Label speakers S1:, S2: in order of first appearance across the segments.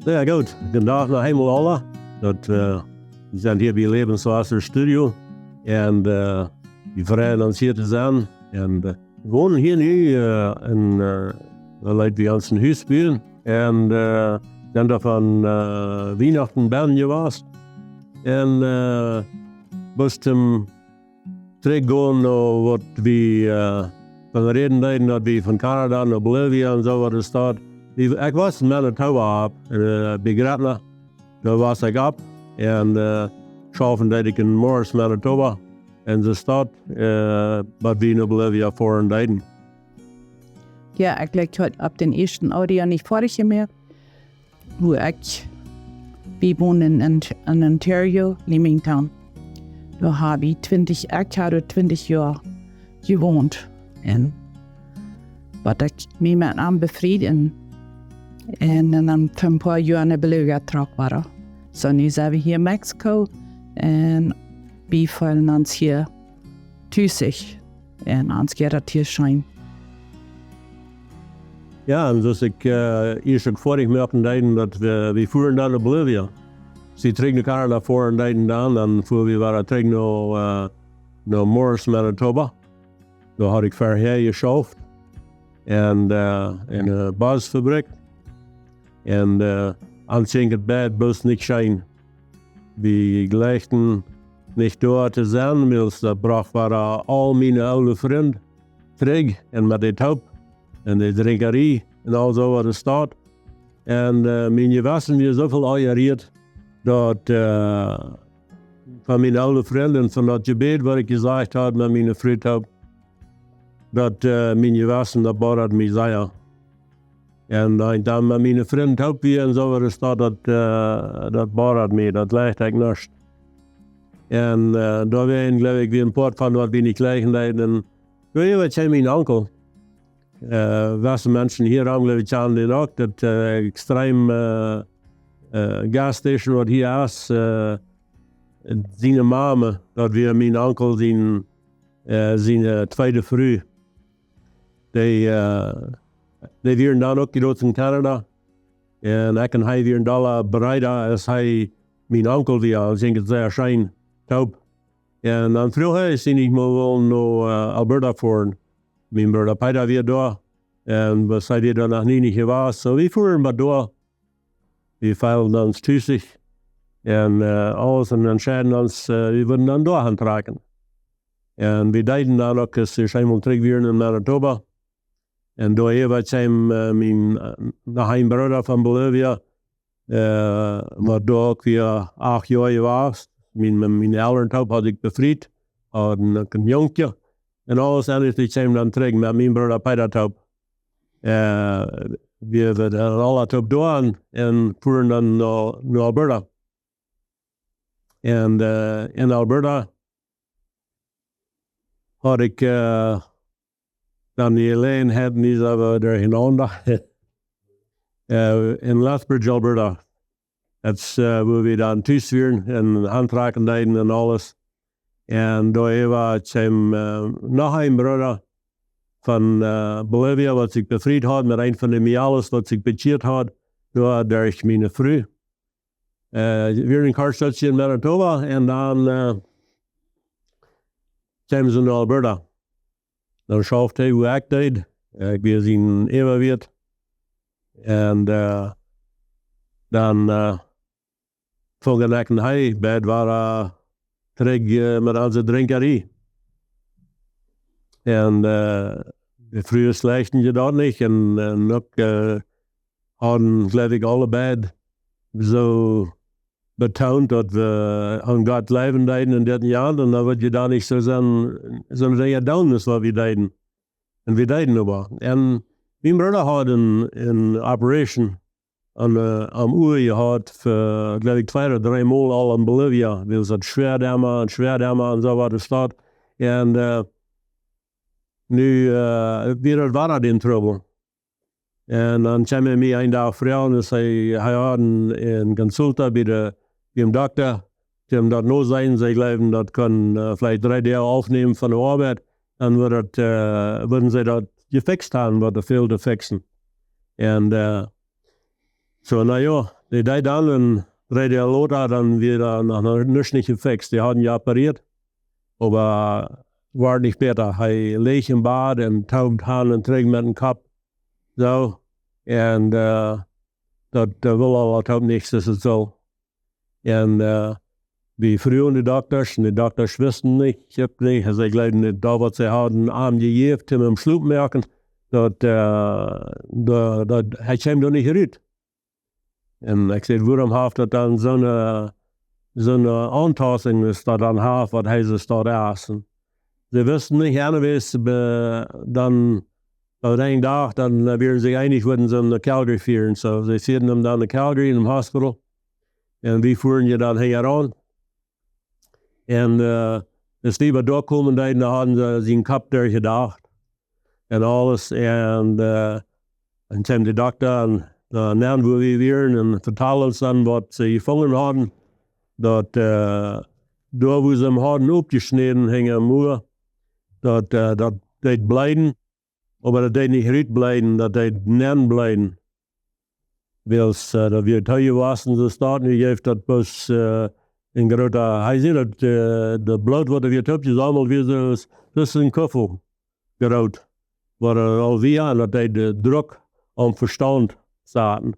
S1: Ja gut, guten Tag nach Himmel alle. Wir sind hier bei Lebenswasser Studio und wir freuen uns hier zu sein. Und wir wohnen hier nu Leute wie uns ein Haus spielen und sind davon Weihnachten Bern gewesen. Und bis zum Zurückgehen, was wir von reden deuten, dat we van Canada naar Bolivia en zo wat er staat. Ik was in Manitoba op, bij Gretna. Daar was ik op en schaffen dat ik in Morris, Manitoba. En de stad, wat we naar Bolivia voor deuten.
S2: Ja, ik leg heute ab den ersten Audio nicht vorige mehr. Wo ich, wir wohnen in Ontario, Leamington. Da habe ich 20 Jahre gewohnt. En wat ik me met aan bevrijd en dan voor een paar jaar naar Bolivia terug waren. Zo nu zijn we hier in Mexico en we voelen ons hier thuis en ons gaat het hier schijn.
S1: Ja, en dus ik eerst ook vorig merken dat we voeren dan naar Bolivia. Ze terug naar Canada voor en deiden dan en voor we waren terug naar Morris, Manitoba. Daar had ik verheer geschaft en in een basfabriek. En aanzien het bed bus niet schijn. We gleichen niet door te zijn, maar dat bracht waren al mijn oude vrienden terug en met de top en de drinkerie en al zo wat er staat. En mijn gewassen weer zoveel aangerierd dat van mijn oude vrienden, van dat gebed wat ik gezegd had met mijn vriend dat mijn gewassen, dat barat mij zei. En dan met mijn vriend ook weer en zo wat er staat, dat barat mij, dat lijkt ik niet. En daar waren geloof ik weer een paar van wat we niet krijgen leiden. Weet je wat, zei mijn onkel. Wassen mensen hier aan geloof ik aan dit ook, dat extreem gasstation wat hier is, zijn mama, dat weer mijn onkel zijn tweede vrouw. Die waren dan ook gedood in Canada. En ik en hij waren daar bereid als hij mijn onkel weer. Ik denk het zeer schijn top. En dan vroeg hij, zie ik me wel naar Alberta voor. Mijn broer Peter weer daar. En we zeiden er nog niet geweest. So we voeren maar door. We veilen ons thuis. En alles en entscheiden ons, we willen dan door gaan trekken. En we deden dan ook, als we eenmaal terug weer in Manitoba. En daar was mijn heimbruder van Bolivia, maar daar ook weer 8 jaar geweest. Mijn ouderen had ik bevrijd, had een jongetje. En alles eindigde ik dan terug met mijn broer Peter top. We hebben alle top door en voeren dan naar Alberta. En in Alberta had ik dan die alleen hadden die we er hinander. In Lethbridge, Alberta. Dat is waar we dan thuis waren en handtraken deden en alles. En daar was nog een broer van Bolivia, wat ik bevrijd had met een van de miales, wat ik bekeerd had. Daar is mijn vrouw. Weer in Consultation in Manitoba en dan zijn ze naar Alberta. Dan schafft hij hoe ik deed. Ik was in evalueerd. En dan volgde ik en hij bij waren terug met onze drinkerie. En vroeger slechten je dat niet. En ook hadden geloof ik allebei zo betoond dat we aan God leven deden in 13 jaar. En dan word je daar niet zo zo'n dingen doen als wat we deden. En we deden aber. En mijn broer had een operation am Uhr gehad voor, geloof ik, 2 of 3 maal al in Bolivia. We hadden schwerdammer en zo wat er staat. En nu weer was dat in trouble. En dan kwam hij mij een dag vragen en zei, hij had een consultant bij de dokter. Die hem dat nou zijn, zij geloven dat kan vielleicht 3 dagen afnemen van de arbeid. En würden sie dat gefixt haben, wat er viel te fixen. En so, naja, Die dann und 3 Jahre Lothar dann wieder nach einer nicht gefixt. Die hatten ja operiert, aber war nicht besser. Er lag im Bad und taubt Hand und trägt mit dem Kopf. So, und das will aber taubt nichts, das ist so. Und die früheren Doktors, und die Doktors wussten nicht, sie glauben nicht, da was sie hatten, Arm gegeben, mit dem Schluck merken, dat hij kwam er niet uit. En ik zei, waarom heeft dat dan zo'n aantasting is dat dan heeft, wat hij ze staat eisen. Ze wisten niet, anyways, dan op een dag, dan werden ze einig, worden ze naar Calgary vieren. So, ze zitten hem dan naar Calgary in het hospital. En we voeren je dan hier aan. En als die wat doorkomen, dan hadden ze zijn kop daar gedacht. En alles. En kwam de dokter en namen we weer en vertellen ons dan wat ze gevangen hadden. Dat door wo ze hem hadden opgesneden hingen moe, dat deed blijven. Maar dat deed niet eruit blijven, dat deed nen blijven. Wils dat we thuis was en zo staat, nu heeft dat bus in grote, hij ziet dat de bloed wat we tupjes allemaal weer zo tussen een kuffel groot. Wat al weer en dat deed de druk om verstand zaten.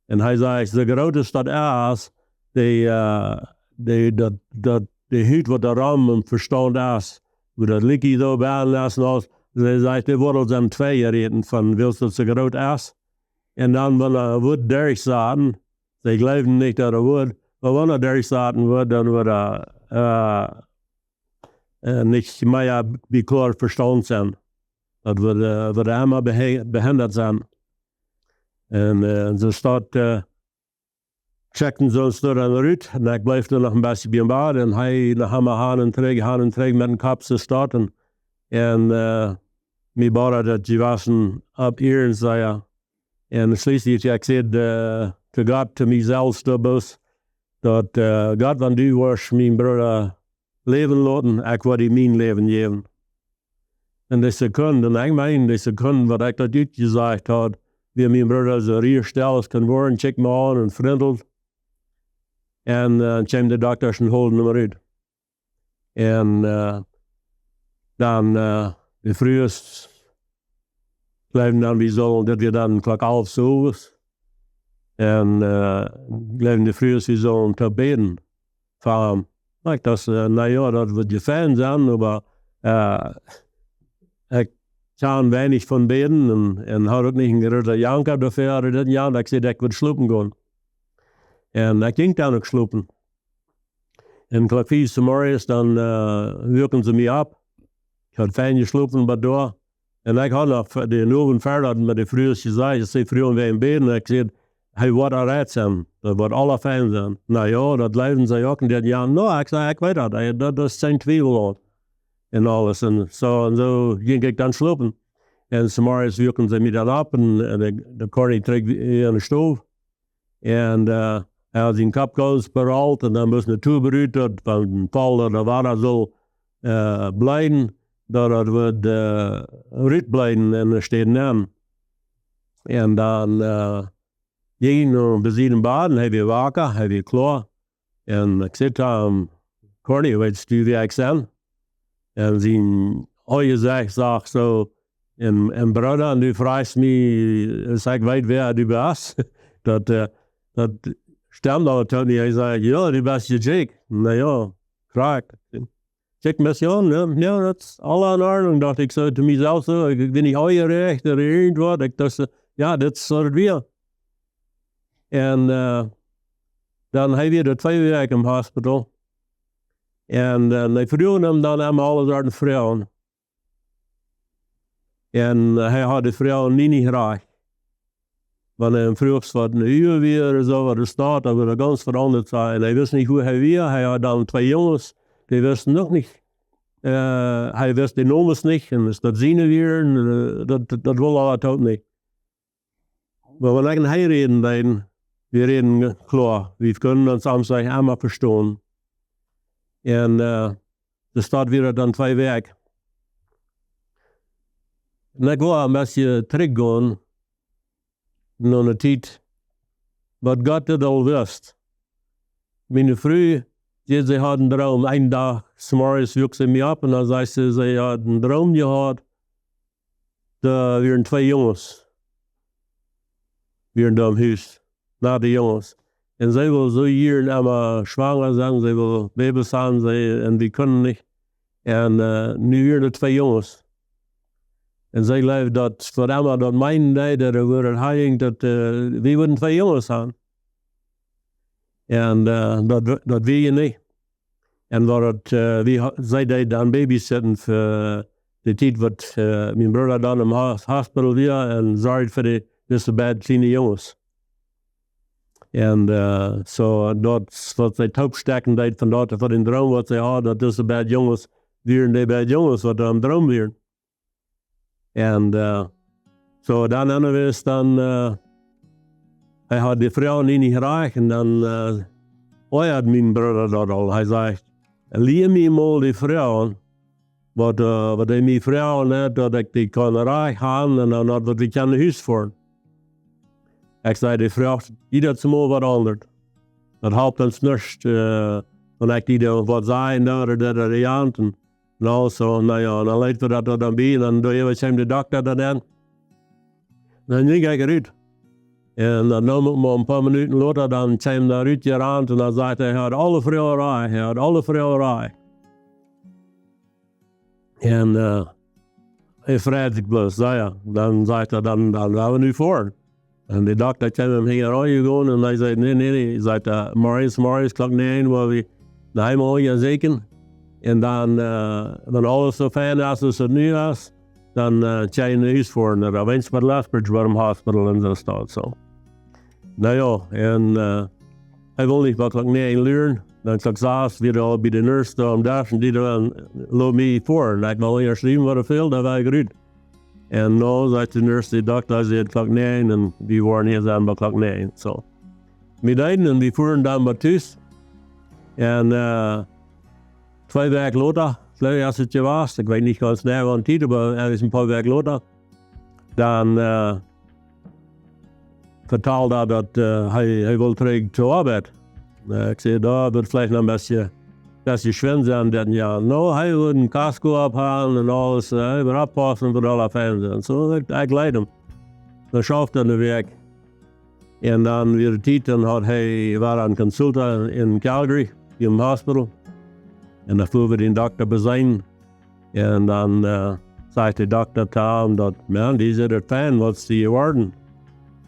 S1: En hij zei, de grote stad is, de huid wat de ram en verstand is, hoe dat likkie zo bij lassen als, ze zei, de worden zijn 2 gereden van wils dat ze groot is. En dan wanneer woord derg zaten, ze geloofden niet dat woord, maar wanneer derg zaten wordt, dan wordt niet meer beklaar verstand zijn. Dat wordt helemaal behinderd zijn. En zo staat, checkten ze ons door en uit. En ik bleef er nog een beetje bij hem bad. En hij nog helemaal haan en terug met een kop zo starten. En mijn bader dat je was op hier en zei, en schließlich ik zei te God, te mezelf, dat God, wanneer du was mijn broeder leven laten, ik wil die mijn leven geven. En de seconde, en ik meen de seconde wat ik dat uitgezegd had, wie mijn broeder zo rierstellers kan worden, check me aan en vriendelt. En kwam de dokters en holden hem eruit. En dan de vroegst blijven dan wie zullen, dat we dan klok 11 s'avonds. En blijven de vroegst wie zullen te beden voor hem. Ik dacht, nou ja, dat wordt je fijn zijn, maar ik kan weinig van beden en had ook niet een grote janker dafür. Dat jaar, ik zei, ik wil slopen gaan. En ik ging dan ook slopen. En klok 4 's morgens, dan werken ze mij op. Ik had fijn geslopen, maar door. En ik had nog de noven verder met de vroegers gezegd, ik zei, vroeger wij in beden. Ik zei, hij wordt eruit zijn. Dat wordt alle fijn zijn. Nou ja, dat blijven ze ook in dat jaar. Nou, ik zei, ik weet dat is geen twijfel aan. En alles. En zo ging ik dan slopen. En 's morgens werken ze mij dat op. En de koning trekt in de stoof. En hij had zijn kapkous berold. En dan moest naartoe beruid dat van Paul dat de water zal blijven. Dat het wordt eruit blijven en er steeds aan. En dan ging we zien baden, hij weer wakker, hij weer klaar. En ik zei tegen hem, Corny, weet je wie ik ben? En zijn ogen zegt zo, en broeder, en du vraagt me, als ik weet wie du bent. dat stemde al toen hij zei, ja, du bent je Jake. Nou ja, graag. Check me aan, ja, dat is alle in orde. Dacht ik zo te mezelf zo, ik ben niet ooit of irgendwas. Ik dacht, ja, dat is het weer. En dan hij weer 2 weken in het hospital. En hij vroegen hem dan aan alle soorten vrouwen. En hij had de vrouwen niet graag. Wanneer hij vroeg wat een uur weer zo, wat er staat, dat we er ganz veranderd zijn. En hij wist niet hoe hij weer. Hij had dan 2 jongens, die wisten nog niet. Hij wist de nummers niet. En dus dat zien we weer. Dat wil hij ook niet. Maar wanneer hij reden deed, we reden klaar. We kunnen ons amper helemaal verstaan. En er staat weer dan 2 weken. En ik wil een beetje teruggaan naar de tijd wat Gott het al wist. Meine Frau, sie had een droom. Een dag, s'morgens woek ze me op en dan zei ze had een droom gehad. Er waren 2 jongens. Waren daar im huis. Na de jongens. En zij wil zo hier allemaal schwanger zijn, zij wil baby's zijn, en we kunnen niet. En nu waren er 2 jongens. En zij leefde dat voor allemaal dat mijn tijd, dat er wordt heilig, dat we worden 2 jongens zijn. En dat weet je niet. En wat zij deed dan babysitten voor de tijd wat mijn broer dan im hospital was en zorgde voor de beste bad kleine jongens. En dat wat zij opstekken deed van dat voor de droom wat zij hadden, dat de bad jongens waren de bad jongens wat aan droom waren. En dan anders dan hij had die vrouw niet gereicht en dan had mijn broer dat al. Hij zei, leer me mal die vrouwen, wat hij mijn vrouwen had, dat ik die kan reichen en dan wat we kunnen huis voor. Ik zei, die vrouw, die dat ze maar wat anders. Dat helpt ons niet, dan ik die wat zei en dat die aan. Nou, zo, nou ja, dan leid we dat dan bij en dan doe je wat je de dokter dan aan. Dan ging ik eruit. En dan nam ik me een paar minuten later, dan kwam daar uit je aan en dan zei hij had alle vrouwerij. En hij vreet zich plus, ja. Dan zei hij, dan gaan we nu voor. En de dokter kwam hem hier gaan en hij zei, nee. Hij zei, morgens klok 9 waar we naar hem gaan zeker. En dan alles zo fijn als het nu is, dan ga je naar huis voor naar Läwens bij Lethbridge, waar hem hospital in zo staat. So. Nou ja, en hij wil niet wat klok 9 leren. Dan klok 6 weer al bij de nurse daar daar en die dan loopt mij voor. En ik wil eerst zien wat er veel, dan ben ik eruit. En nou zei de nurse, de dokter zei klok 9 en we waren hier zijn bij klok 9. So. We deden en we voeren dan bij thuis. En 2 weken later, vielleicht als het was, ik weet niet ganz genau wann die, aber er ist ein paar weken later, dan vertelde hij dat hij wil terug zur Arbeit. Ik zei, daar wordt vielleicht nog een beetje schwer zijn dit jaar. Nou, hij wil een casco ophalen en alles, hij wil oppassen voor alle fijn zijn. Zo, ik leid hem. Dan schafte hij de werk. En dan weer de tijd, dan had hij war aan Consultation in Calgary, im hospital. En dan voeren we de dokter bezien. En dan zei de dokter tegen hem dat, man, die zit er fijn, wat is die geworden?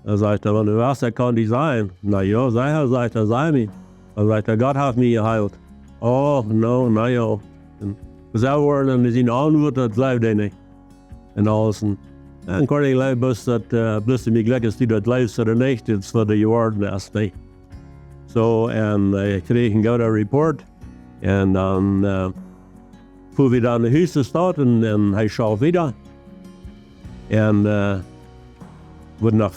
S1: Dan zei hij, wanneer was dat kan die zijn? Nou ja, zei hij, zei mij. Dan zei hij, God heeft mij geheild. Oh, nou ja. En we zouden worden en zien antwoord, dat blijft hij niet. En alles. En kon ik leuk bus dat, plus mij gelukkig die dat luisteren niet, het is voor de geworden is niet. Zo, en ik kreeg een goede report. En dan voeren we dan naar huis te starten en hij schaaft weer. En wordt nog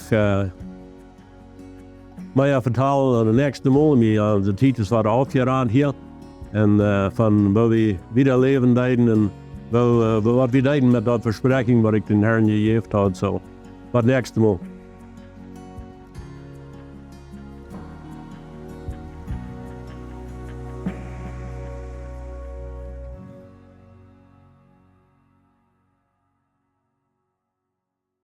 S1: mij vertellen de nächste Mal, de tijd waren afgeraan hier. En van waar we weer leven deden en wat we deden met dat verspreking wat ik den Herrn gegeven had. So, wat nächste Mal.